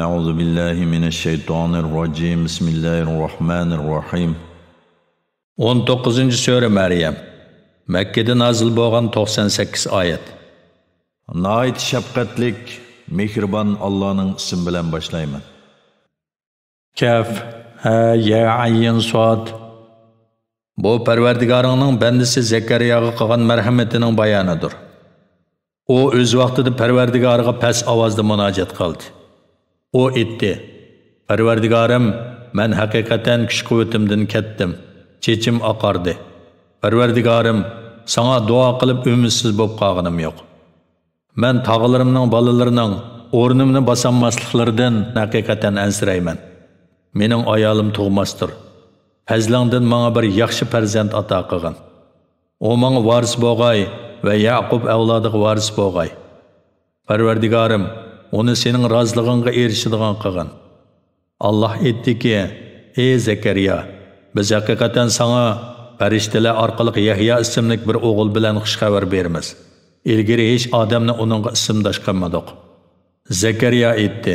أعوذ بالله من الشيطان الرجيم بسم الله الرحمن الرحيم 19. Sure Meryem Mekke'de nazil boğan 98 ayet. Nayet şefkatlik, mehriban Allah'ın isim bilen başlayman. Kaf, ha, ya, ayyin, suad. Bu Perverdigarının bendisi Zekeriya'ya kılgan merhametinin bayanıdır. O öz vaxtida Perverdigarıga pes avazda münacat kıldı. O etti. Perverdigarım, men hakikaten kuch kuvvetimden ketdim. Çeçim aqardı. Perverdigarım, sana dua kılıp ümitsiz bolup qalğanym yo'q. Men tağılarımның balalarının o'rnimni basanmaslıqlardan hakikaten ensirayman. Mening ayolim tug'masdir. Fazlingdan menga bir yaxshi farzand ato qilgin. O menga varis bo'lg'ay va Yaqub avlodiga varis bo'lg'ay. Perverdigarım, onu senin razılığına erişidigan qilgin. Allah aytdiki: "Ey Zekeriya, biz hakikaten sana farishtalar orqali Yahya ismli bir o'g'il bilan xush xabar beramiz. İlgari hech odamni uningga ismdosh qilmadik." Zekeriya aytdi: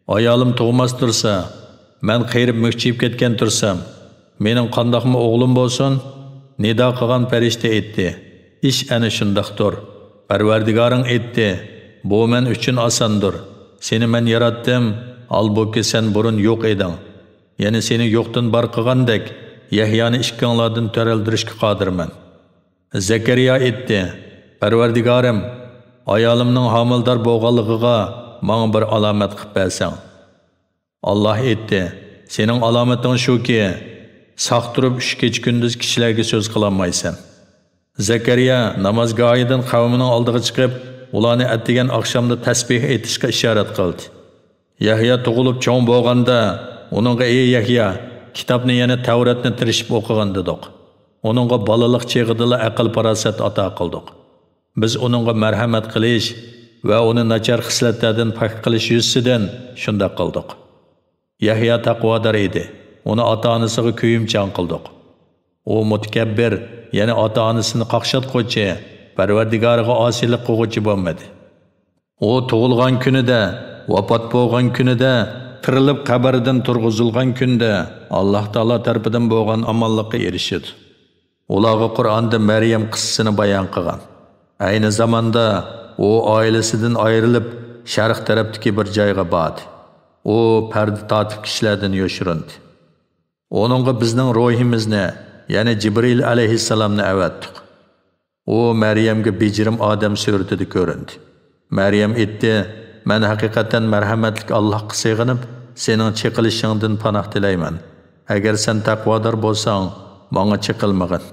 "Ayolim tug'mas tursa, men qeyrib mukchib ketgan tursam, mening qandoqmi o'g'lim bo'lsin?" Nido qilgan farishta aytdi: "Ish ana shundaqdir." Parvardigoring aytdi: "Bu men uchun osondir. Seni men yaratdim, albuki sen burun yo'q eding. Ya'ni seni yo'qdan bor qilgandek, Yahyani ishkinglardan taraldirishga qodirman." Zekeriya aytdi: "Parvardigorim, ayolimning homildor bo'lganligiga menga bir alomat qilib bersang." Allah aytdi: "Sening alomating shuki, saq turib 3 kecha kunduz kishilarga so'z qilolmaysan." Zekeriya namozgohidan qavmining oldiga chiqib, ularni atdigan oqshomda tasbih aytishga ishorat qildi. Yahya tug'ilib cho'ng bo'lganda, uningga: "Ey Yahya, kitobni yana Tavratni tirishib o'qigan" dedik. Uningga balaliq cheg'idila aql farosat ato qildik. Biz uningga marhamat qilish va uni nachar xislatlardan pok qilish yuzidan shunday qildik. Yahya taqvodor edi. Uni ota-onasiga kuyimchan qildik. O mutakabbir, ya'ni ota-onasini qaqshatquvchi, Parvardigoriga osiylik qilguvchi bo'lmadi. O tug'ilgan kunida, vafot bo'lgan kunida, tirilib qabrdan turg'izilgan kunda Alloh taolo tarafidan bo'lgan omonlikqa erishdi. Ularga Qur'onda Maryam qissasini bayon qilgan. Ayni zamonda o oilasidan ayrilib sharq tarafdagi bir joyga bordi. O parda tortib kishilardan yo'shirindi. Onunga bizning ruhimizni, ya'ni Jibril alayhissalomni avatdik. O Meryem'ge bejirim adam suretida ko'rindi. Meryem aytdi: "Men haqiqatan marhamatlik Allohga sig'inib, sening chiqilishingdan panoh tilayman. Agar sen taqvodor bo'lsang, menga chiqilmag'in."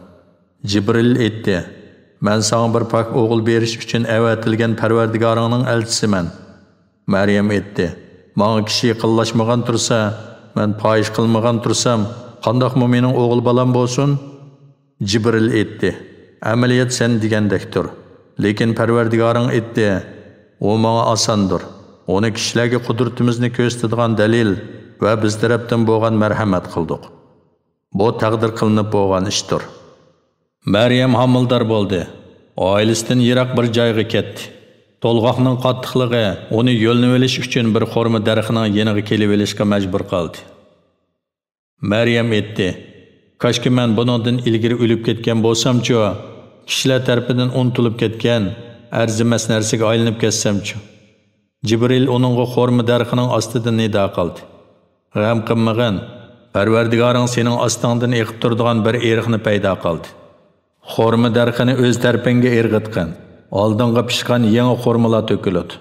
Jibril aytdi: "Men sana bir pak o'g'il berish uchun avatilgan Parvardigoringning elchisiman." Meryem aytdi: "Menga kishi yaqinlashmagan tursa, men fohish qilmagan tursam, qandoqmi mening o'g'il bolam bo'lsin?" Jibril aytdi: "Amaliyat sen degandekdir. Lekin Parvardigoring aytdi, o menga osondir. Uni kishilarga qudratimizni ko'rsatadigan dalil va biz tarafdan bo'lgan marhamat qildik. Bu taqdir qilinib bo'lgan ishdir." Maryam homildor bo'ldi. Oilasidan yiroq bir joyga ketdi. To'lg'oqning qattiqligi uni yo'lni olish uchun bir xurma daraxtining yeniga kelib olishga majbur qildi. Maryam aytdi: "Kashki men bundan ilgari o'lib ketgan bo'lsam-chu, kishilar tarafidan unutilib ketgan, arzimas narsaga aylanib ketsam-chu." Jibril uningga xurma daraxtining ostidan nido qildi: "G'am qilmag'in, Parvardigoring sening ostingdan eqib turadigan bir eriqni paydo qildi. Xurma daraxtini o'z tarafingga erg'itqin. Oldinga pishgan yangi xurmalar to'kiladi.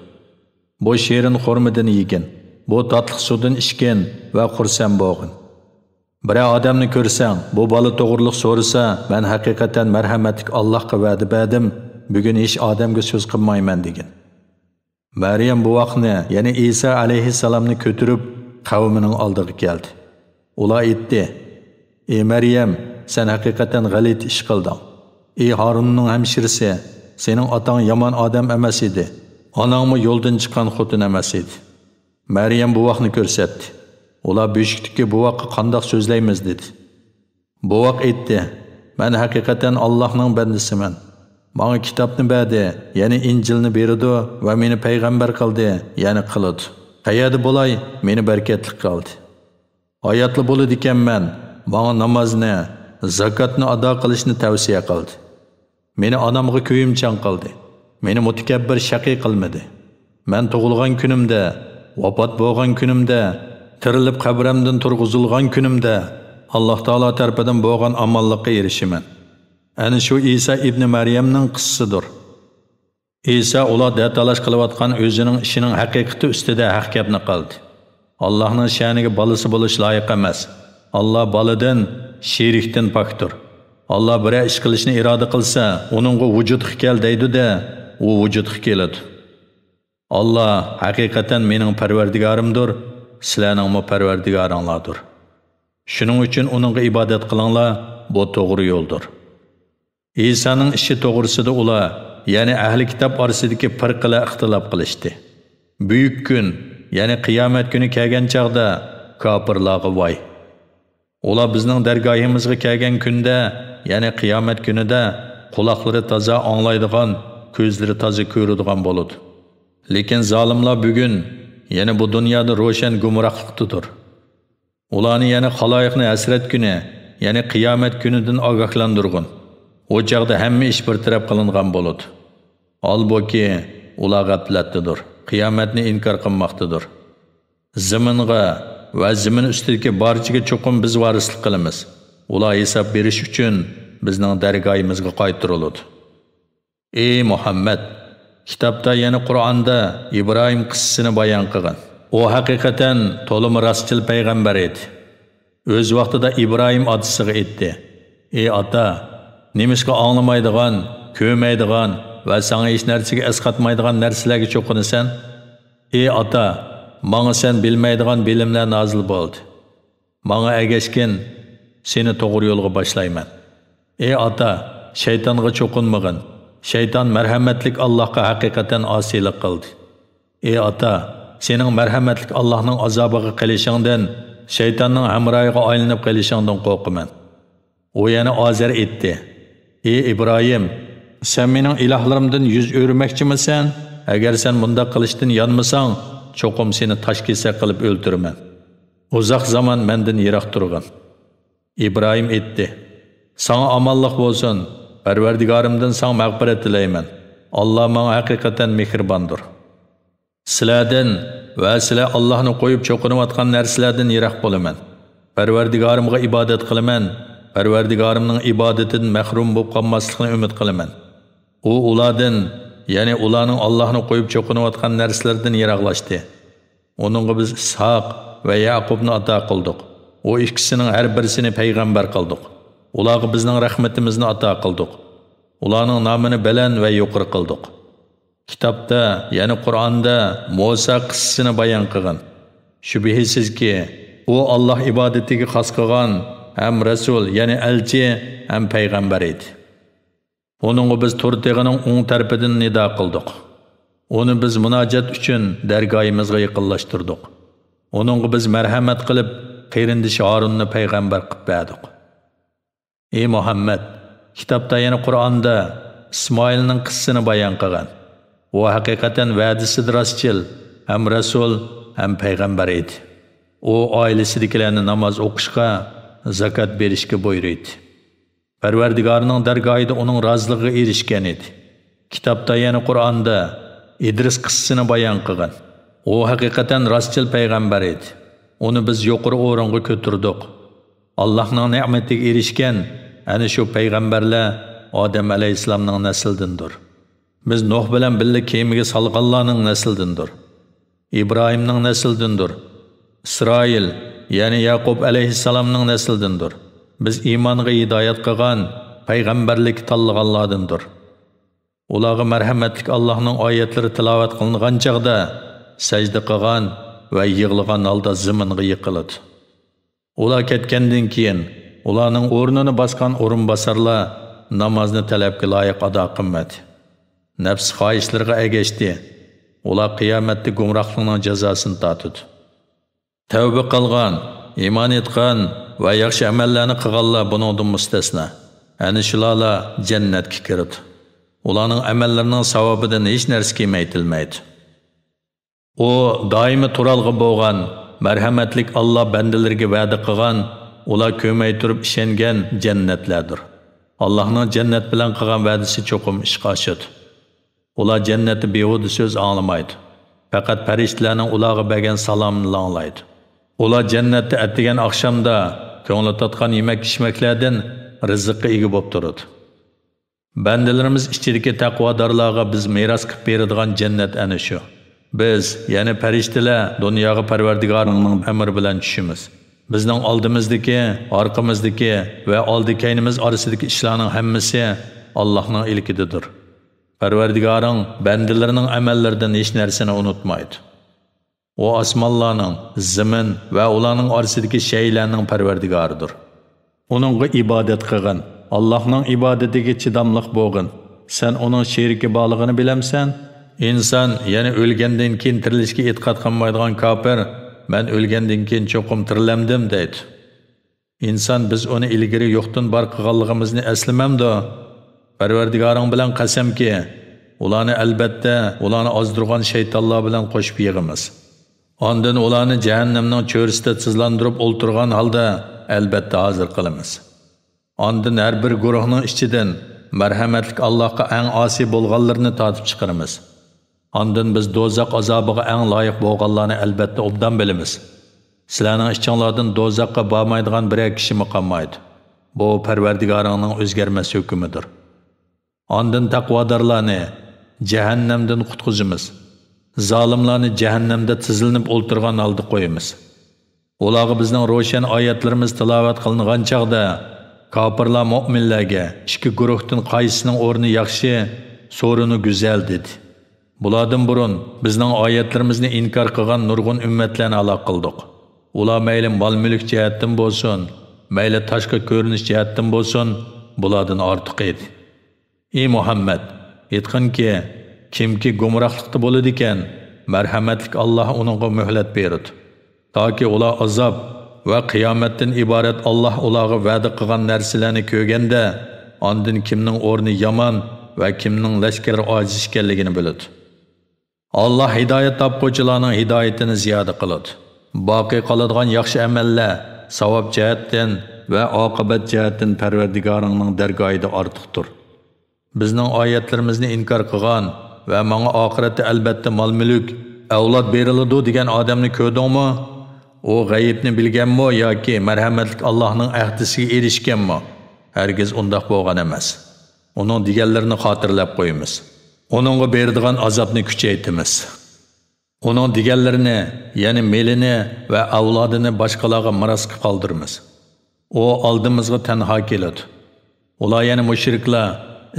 Bu shirin xurmadan yegin. Bu tatlı suvdan ichgin va xursand bo'lgin. Bir odamni ko'rsang, bu bola to'g'riliq so'rasa, men haqiqatan marhamatlik Allohga va'da berdim, bugun hech odamga so'z qilmayman" degan. Maryam bu vaqtni, ya'ni Isa alayhissalomni ko'tirib qavmining oldiga keldi. Ular aytdi: "Ey Maryam, sen haqiqatan g'alit ish qilding. Ey Harunning hamshirisi, sening otang yomon odam emas edi. Onangmi yo'ldan chiqqan xotin emas edi." Maryam bu vaqtni ko'rsatdi. Ular beshikdagi bu vaqtga qandoq so'zlaymiz dedi. Bu vaqt aytdi: "Men haqiqatan Allohning bandasiman. Menga kitobni berdi, ya'ni Injilni berdi va meni payg'ambar qildi, ya'ni qiladi. Qayerda bo'lay, meni barakatli qildi. Hayotli bo'ladi ekanman, menga namozni, zakotni ado qilishni tavsiya qildi. Meni onamga ko'yimchan qildi. Meni mutakabbir shaqiy qilmadi. Men tug'ilgan kunimda, vafot bo'lgan kunimda, tirilib qabrimdan turg'izilgan kunimda Alloh taolo tarafidan bo'lgan omonlikqa erishiman. Ana shu Isa ibn Maryamning qissasidir. Isa ular datalash qilayotgan o'zining ishining haqiqati ustida haq gapni qildi. Allohning sha'niga bolasi bo'lish loyiq emas. Alloh boladan, sherikdan pokdir. Allah bir ish qilishni iroda qilsa, uningga vujudga kel deydi-da, u vujudga keladi. Allah haqiqatan mening Parvardigorimdir, sizlarning Parvardigoringlardir. Shuning uchun uningga ibodat qilinglar, bu to'g'ri yo'ldir. İsa'ning ishi to'g'risida ular, ya'ni ahli kitob orasidagi firqalar ixtilof qilishdi. Buyuk kun, ya'ni qiyomat kuni kelgan chaqda kofirlarga voy. Ular bizning dargohimizga kelgan kunda, ya'ni qiyomat kunida quloqlari toza anglaydigan, ko'zlari toza ko'radigan bo'ladi. Lekin zolimlar bugun, ya'ni bu dunyoda ro'shan gumrohlikdadir. Ularni yana xaloyiqni hasrat kuni, ya'ni qiyomat kunidan ogohlantirgan. O chaqda hamma ish bir taraf qilingan bo'ladi. Albuki ular g'aflatdadir, qiyomatni inkor qilmoqdadir. Zaminga va zamin ustidagi barchaga cho'qim biz varislik qilamiz. Ular hisob berish uchun bizning dargohimizga qaytariladi. Ey Muhammad, kitobda, ya'ni Qur'onda İbrahim qissasini bayon qilgan. O haqiqatan to'liq rostchil payg'ambar edi. O'z vaqtida İbrahim otasiga aytdi: "Ey ota, nemishqa anglamaydigan, ko'rmaydigan va sana hech narsaga esqatmaydigan narsalarga cho'qinasan? Ey ota, menga sen bilmaydigan bilimlar nozil bo'ldi. Menga ergashgin, seni to'g'ri yo'lga boshlayman. Ey ota, shaytonga cho'qinmagin. Shayton marhamatlik Allohga haqiqatan osiylik qildi. Ey ota, sening marhamatlik Allohning azobiga qilishingdan, shaytonning hamrohiga aylanib qilishingdan qo'rqaman." O yana ozar etdi: "Ey İbrahim, sen mening ilohlarimdan yuz o'rmoqchimisan? Agar sen bunda qilishdan yonmasang, cho'qim seni tashkisa qilib o'ldiraman. Uzoq zaman mendan yiroq turgin." İbrahim aytdi: "Sana omonlik bo'lsin. Parvardigorimdan sana mag'firat tilayman. Alloh menga haqiqatan mehribondir. Sizlardan va sizlar Allohni qo'yib cho'qinayotgan narsalardan yiroq bo'laman. Parvardigorimga ibodat qilaman. Parvardigorimning ibodatidan mahrum bo'lib qolmaslikni umid qilaman. U ulardan, ya'ni ularning Allohni qo'yib cho'qinayotgan narsalardan yiroqlashdi. Uningga biz Ishoq va Yaqubni ato qildik. O ikkisining har birisini payg'ambar qildik. Ularga bizning rahmatimizni ato qildik. Ularning nomini baland va yuqori qildik. Kitobda, ya'ni Qur'onda Musa qissasini bayon qilgan. Shubhisizki, u Alloh ibodatiga xos qilgan hem Resul, ya'ni elchi, hem payg'ambar edi. Onunga biz to'rteg'ining o'ng tarafidan nido qildik. Onu biz munojat uchun dargohimizga yaqinlashtirdik. Onunga biz marhamat qilib, qeyrindishi Harunni payg'ambar qilib berdik. Ey Muhammad, kitobda, ya'ni Qur'onda Ismoilning qissasini bayon qilgan. O haqiqatan va'dasida rostchil, hem Resul, hem payg'ambar edi. O oilasidagilarni namoz o'qishga, zakat berishga buyurdi. Parvardigorning dargohida uning roziligiga erishgan edi. Kitobda, ya'ni Qur'onda İdris qissasini bayon qilgan. O haqiqatan rostchil payg'ambar edi. Uni biz yuqori o'ringa ko'tardik. Allohning ne'matiga erishgan ana shu payg'ambarlar Odam alayhisalomning nasldindir. Biz Nuh bilan birga kemiga solganlarning nasldindir. İbrahimning nasldindir. İsroil, ya'ni Yaqub alayhisalomning nasldindir. Biz iymonga hidoyat qilgan, payg'ambarlik tanlaganlardandir. Ularga marhamatlik Allohning oyatlari tilovat qilingan chaqda sajda qilgan va yig'lagan holda zaminga yiqiladi. Ular ketgandan keyin ularning o'rnini bosgan o'rinbosarlar namozni talabga loyiq ado qilmadi. Nafs xohishlariga ergashdi. Ular qiyomatda gumrohlikning jazosini tortadi. Tavba qilgan, iymon etgan va yaxshi amallarni qilganlar buningdan mustasno. Ana shularlar jannatga kiradi. Ularning amallarining savobidan hech narsa kamaytirilmaydi. O doimiy turalg'i bo'lgan, marhamatlik Allah bandalarga va'da qilgan, ular ko'may turib ishongan jannatlardir. Allah'ның cennet bilan qilgan va'dasi cho'qim ishga oshadi. Ular jannatni behuda so'z anglamaydi. Faqat farishtalarning ularga bergan salomini anglaydi. Ular jannatda atdigan oqshomda ko'ngli totgan yemak-ichmaklardan rizqqa ega bo'lib turadi. Bandalarimiz ichidagi taqvodorlarga biz meros qilib beradigan jannat ana shu. Biz, ya'ni farishtalar dunyoga Parvardigoringning amri bilan tushimiz. Bizning oldimizdagi, orqamizdagi va oldi-keynimiz orasidagi ishlarning hammasi Allohning ilkididir. Parvardigoring bandalarining amallaridan hech narsani unutmaydi. O osmonlarning, zamin va ularning orasidagi shaylarning parvardigoridir. Uningga ibodat qilgin, Allohning ibodatiga chidamliq bo'lgin. Sen uning sheriki borligini bilamsan? İnsan, ya'ni o'lgandan keyin tirilishga e'tiqod qilmaydigan kofir, men o'lgandan keyin cho'qim tirilamdim deydi. İnsan biz uni ilgari yo'qdan bor qilganligimizni eslamamdi. Parvardigoring bilan qasamki, ularni albatta, ularni ozdirgan shaytonlar bilan qo'shib yig'imiz. Ondan ularni jahannamning cho'risida tizlantirib o'ltirgan holda albatta hozir qilamiz. Ondan har bir guruhning ichidan marhamatlik Allohga eng osiy bo'lganlarni tortib chiqaramiz. Ondan biz do'zax azobiga eng loyiq bo'lganlarni albatta obdan bilamiz. Sizlarning ichinglardan do'zaxga bormaydigan biror kishi qolmaydi. Bu Parvardigoringning o'zgarmas hukmidir. Ondan taqvodorlarni jahannamdan qutqizamiz. Zolimlarni jahannamda tizilib o'ltirgan holda qo'yamiz. Ularga bizning ro'shan oyatlarimiz tilovat qilingan chaqda kofirlar mu'minlarga ikki guruhdan qaysisining o'rni yaxshi, so'rini go'zal dedi. Bulardan burun bizning oyatlarimizni inkor qilgan nurg'un ummatlarni aloq qildik. Ular mayli mol-mulk jihatdan bo'lsin, mayli tashqi ko'rinish jihatdan bo'lsin, bulardan ortiq edi. Ey Muhammad, aytqinki, kimki gumrohlikda bo'ladi ekan, marhamatlik Alloh uningga muhlat beradi. Toki ular azob va qiyomatdan iborat Alloh ularga va'da qilgan narsalarni ko'rganda, ondan kimning o'rni yomon va kimning lashkari ojiz ekanligini biladi. Allah hidoyat topquchilarning hidoyatini ziyoda qiladi. Boqiy qoladigan yaxshi amallar savob jihatdan va oqibat jihatdan Parvardigoringning dargohida ortiqdir. Bizning oyatlarimizni inkor qilgan va menga oxiratda albatta mol-mulk, avlod beriladi degan odamni ko'rdingmi? O g'ayibni bilganmi yoki marhamatlik Allohning ahdisiga erishganmi? Hargiz undaq bo'lgan emas. Uning deganlarini xotirlab qo'yamiz. Onunga beradigan azobni kuchaytimiz. Uning deganlarini, ya'ni melini va avlodini boshqalarga miros qilib qoldiramiz. O oldimizga tanho keladi. Ular yana mushriklar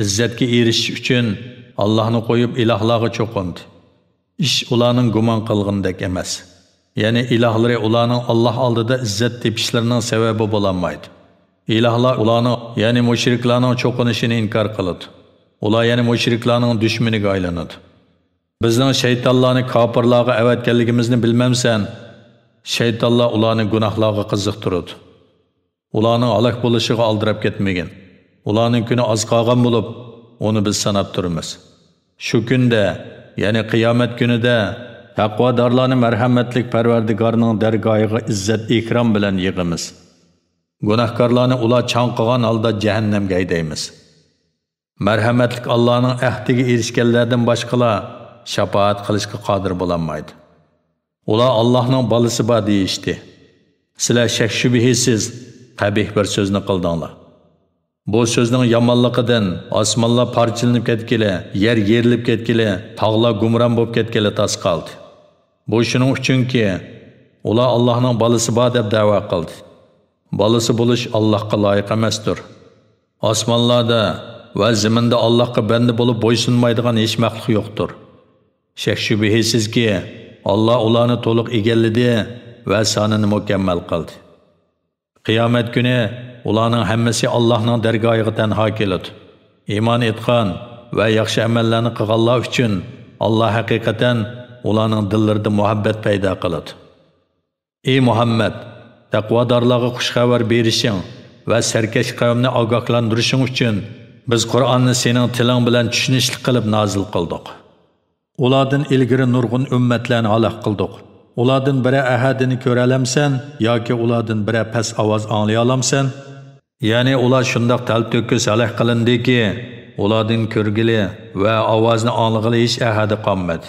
izzatga erishish uchun Allohni qo'yib ilohlarga cho'qindi. Ish ularning gumon qilgandek emas. Ya'ni ilohlari ularning Alloh oldida izzat tepishlarining sababi bo'lolmaydi. Ilohlar ularni, ya'ni mushriklarning cho'qinishini inkor qiladi. Ular ya'ni mushriklarning dushmaniga aylanadi. Bizning shaytonlarni kofirlarga avatganligimizni bilmamsan? Shaytonlar ularni gunohlarga qiziqtiradi. Ularning halok bo'lishiga aldirab ketmagan. Ularning kuni oz qolgan bo'lib, uni biz sanab turamiz. Shu kunda, ya'ni qiyomat kunida taqvodorlarni marhamatlik Parvardigorning dargohiga izzat ikrom bilan yig'imiz. Gunohkorlarni ular chanqigan holda jahannamga haydaymiz. Marhamatlik Allohning ahdiga erishganlardan boshqalar shafaat qilishga qodir bo'lolmaydi. Ular Allohning bolasi bor deyishdi. Sizlar shak shubhasiz qabih bir so'zni qildinglar. Bu so'zning yomonligidan osmonlar parchalanib ketgili, yer yerilib ketgili, tog'lar gumron bo'lib ketgili tas qoldi. Bu shuning uchunki ular Allohning bolasi bor deb da'vo qildi. Bolasi bo'lish Allohga loyiq emasdir. Osmonlarda va zaminda Allohga banda bo'lib bo'ysunmaydigan hech maxluq yo'qdir. Shak shubhasizki Alloh ularni to'liq egalladi va sonini mukammal qildi. Qiyomat kuni ularning hammasi Allohning dargohiga tanho keladi. Iymon etgan va yaxshi amallarni qilganlar uchun Alloh haqiqatan ularning dillarida muhabbat paydo qiladi. Ey Muhammad, taqvodorlarga xush xabar berishing va sarkash qavmni ogohlantirishing uchun biz Qur'onni sening tiling bilan tushunishli qilib nozil qildik. Ulardan ilgari nurg'un ummatlarni halok qildik. Ulardan biri ahadini ko'ra olamsan yoki ulardan biri past ovoz anglay olamsan? Ya'ni ular shundoq talto'kis halok qilindiki, ulardan ko'rgili va ovozni anglag'ili hech ahadi qolmadi.